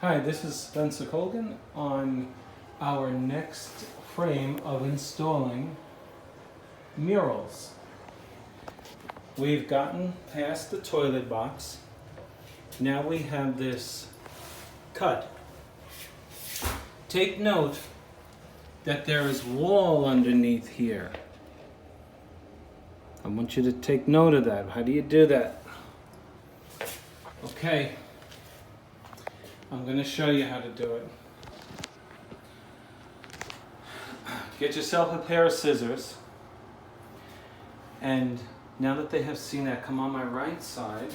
Hi, this is Spencer Colgan on our next frame of installing murals. We've gotten past the toilet box. Now we have this cut. Take note that there is wall underneath here. I want you to take note of that. How do you do that? Okay. I'm going to show you how to do it. Get yourself a pair of scissors, and now that they have seen that, come on my right side.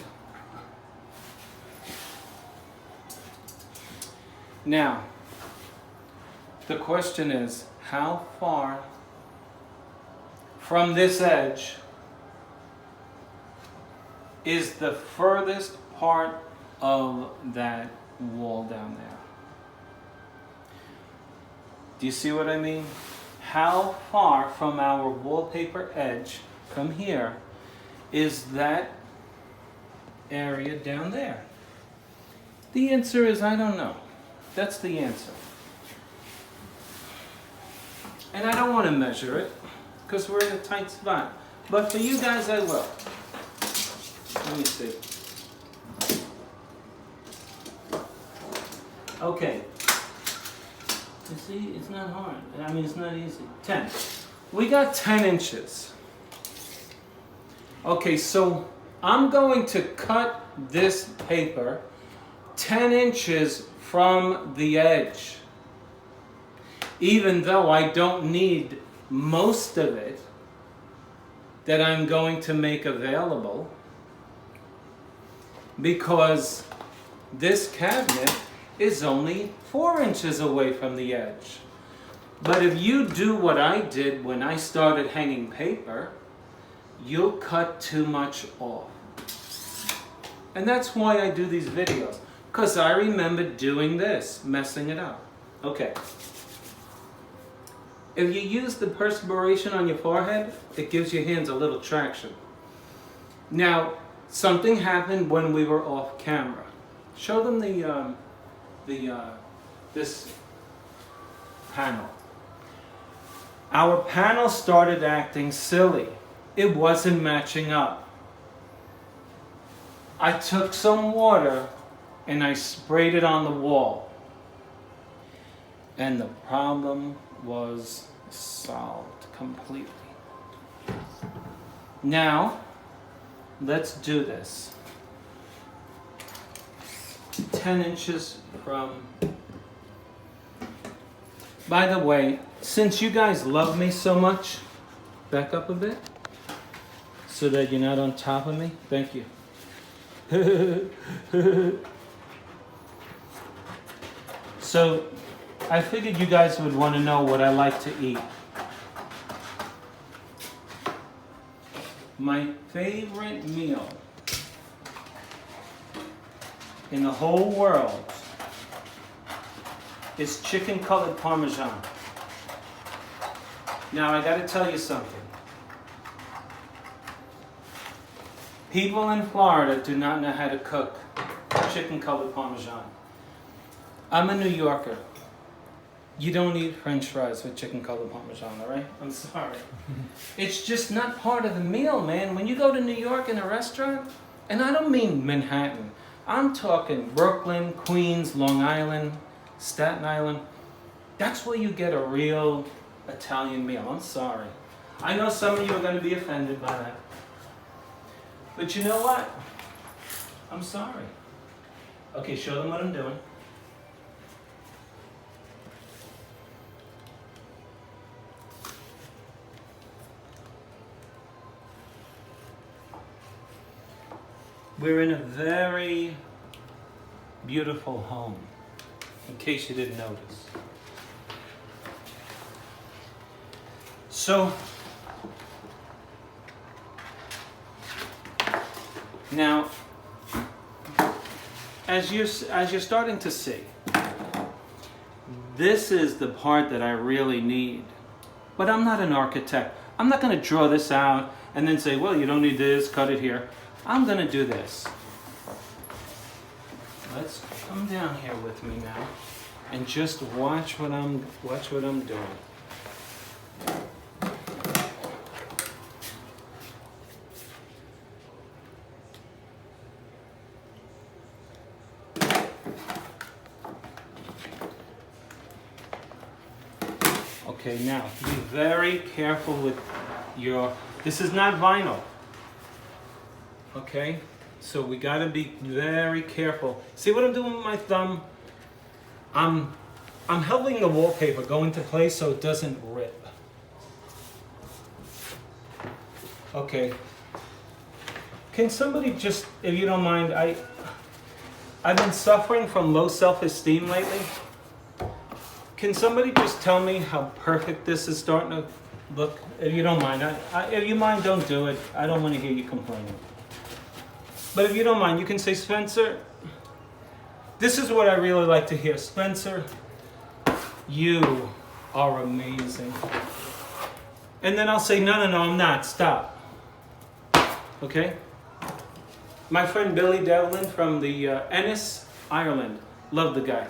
Now, the question is, how far from this edge is the furthest part of that wall down there? Do you see what I mean? How far from our wallpaper edge, from here, is that area down there? The answer is, I don't know. That's the answer. And I don't want to measure it, because we're in a tight spot. But for you guys, I will. Let me see. Okay. You see, it's not hard. I mean, it's not easy. 10. We got 10 inches. Okay, so I'm going to cut this paper 10 inches from the edge. Even though I don't need most of it that I'm going to make available, because this cabinet is only 4 inches away from the edge. But if you do what I did when I started hanging paper, you'll cut too much off. And that's why I do these videos, because I remember doing this, messing it up. Okay. If you use the perspiration on your forehead, it gives your hands a little traction. Now, something happened when we were off camera. Show them this panel. Our panel started acting silly. It wasn't matching up. I took some water and I sprayed it on the wall. And the problem was solved completely. Now, let's do this. 10 inches from... By the way, since you guys love me so much, back up a bit so that you're not on top of me. Thank you. So, I figured you guys would want to know what I like to eat. My favorite meal in the whole world is chicken colored Parmesan. Now I gotta tell you something. People in Florida do not know how to cook chicken colored Parmesan. I'm a New Yorker. You don't eat French fries with chicken colored Parmesan, all right? I'm sorry. It's just not part of the meal, man. When you go to New York in a restaurant, and I don't mean Manhattan, I'm talking Brooklyn, Queens, Long Island, Staten Island. That's where you get a real Italian meal. I'm sorry. I know some of you are going to be offended by that. But you know what? I'm sorry. Okay, show them what I'm doing. We're in a very beautiful home, in case you didn't notice. So, now, as you're starting to see, this is the part that I really need. But I'm not an architect. I'm not going to draw this out and then say, well, you don't need this, cut it here. I'm going to do this. let's come down here with me now and just watch what I'm doing. Okay, now be very careful with your, this is not vinyl. Okay, so we gotta be very careful. See what I'm doing with my thumb? I'm helping the wallpaper go into place so it doesn't rip. Okay. Can somebody just, if you don't mind, I've been suffering from low self-esteem lately. Can somebody just tell me how perfect this is starting to look? If you don't mind, if you mind, don't do it. I don't want to hear you complaining. But if you don't mind, you can say, Spencer, this is what I really like to hear. Spencer, you are amazing. And then I'll say, no, I'm not. Stop. Okay? My friend Billy Devlin from the Ennis, Ireland. Love the guy.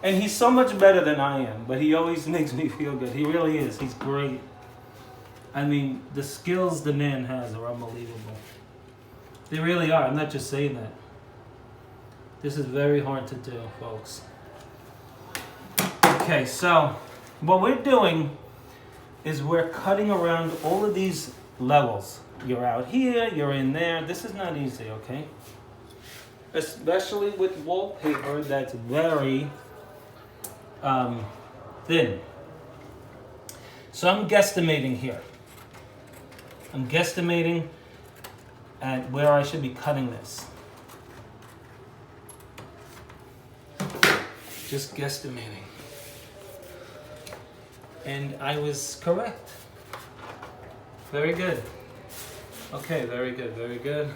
And he's so much better than I am, but he always makes me feel good. He really is. He's great. I mean, the skills the man has are unbelievable. They really are. I'm not just saying that. This is very hard to do, folks. Okay, so what we're doing is we're cutting around all of these levels. You're out here, you're in there. This is not easy, okay? Especially with wallpaper that's very thin. So I'm guesstimating here. I'm guesstimating at where I should be cutting this. Just guesstimating. And I was correct. Very good. Okay, very good, very good.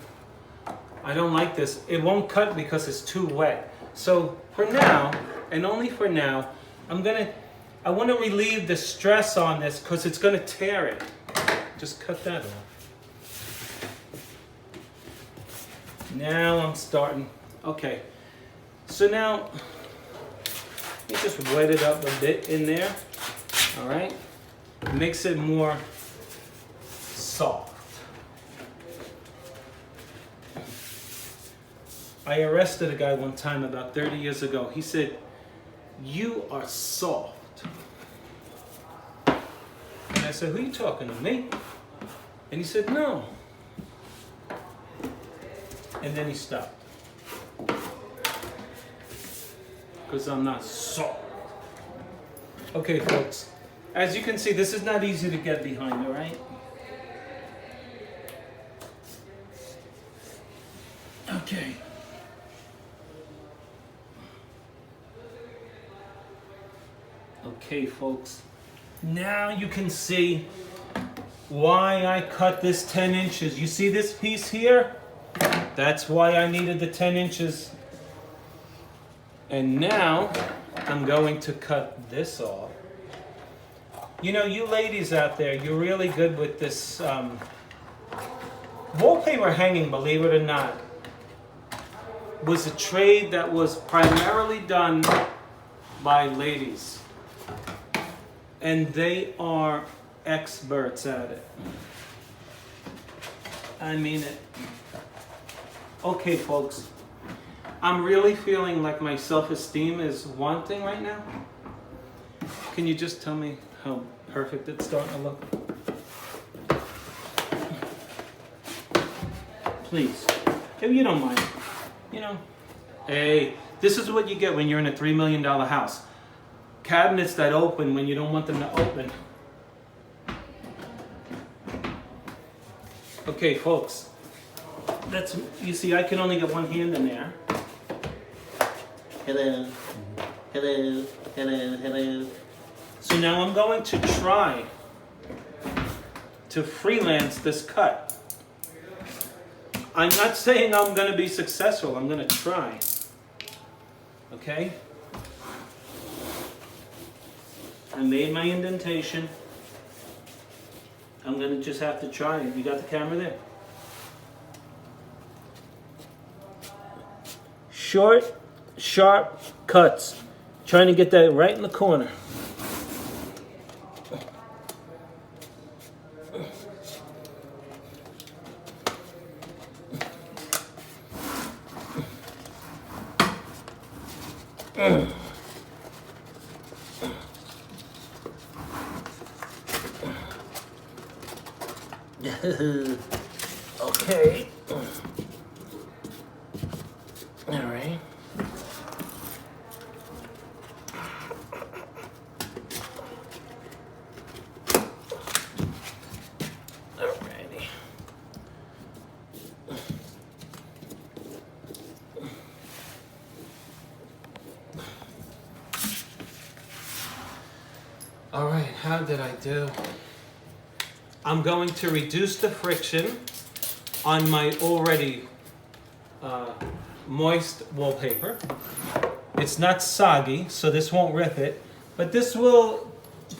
I don't like this. It won't cut because it's too wet. So for now, and only for now, I want to relieve the stress on this because it's going to tear it. Just cut that off. Now I'm starting. Okay. So now, let me just wet it up a bit in there. All right. Makes it more soft. I arrested a guy one time about 30 years ago. He said, "You are soft." And I said, "Who are you talking to, me?" And he said, "No." And then he stopped. Because I'm not soft. Okay, folks. As you can see, this is not easy to get behind, all right? Okay. Okay, folks. Now you can see why I cut this 10 inches. You see this piece here? That's why I needed the 10 inches. And now I'm going to cut this off. You know, you ladies out there, you're really good with this wallpaper hanging, believe it or not, was a trade that was primarily done by ladies. And they are experts at it. I mean it. Okay, folks. I'm really feeling like my self-esteem is wanting right now. Can you just tell me how perfect it's starting to look? Please, if you don't mind. You know, hey, this is what you get when you're in a $3 million house. Cabinets that open when you don't want them to open. Okay, folks. That's, you see, I can only get one hand in there. Hello. Hello. Hello. Hello. So now I'm going to try to freelance this cut. I'm not saying I'm going to be successful. I'm going to try. Okay? I made my indentation. I'm going to just have to try it. You got the camera there? Short sharp cuts. Trying to get that right in the corner. Okay. All right. Alrighty. All right, how did I do? I'm going to reduce the friction on my already moist wallpaper. It's not soggy, so this won't rip it, but this will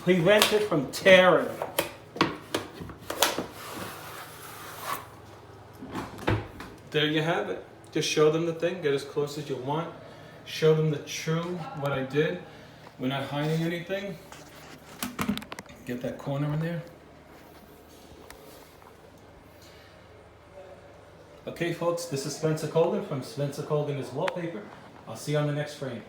prevent it from tearing. There you have it. Just show them the thing, get as close as you want. Show them the true, what I did. We're not hiding anything. Get that corner in there. Okay folks, this is Spencer Colgan from Spencer Colgan is Wallpaper. I'll see you on the next frame.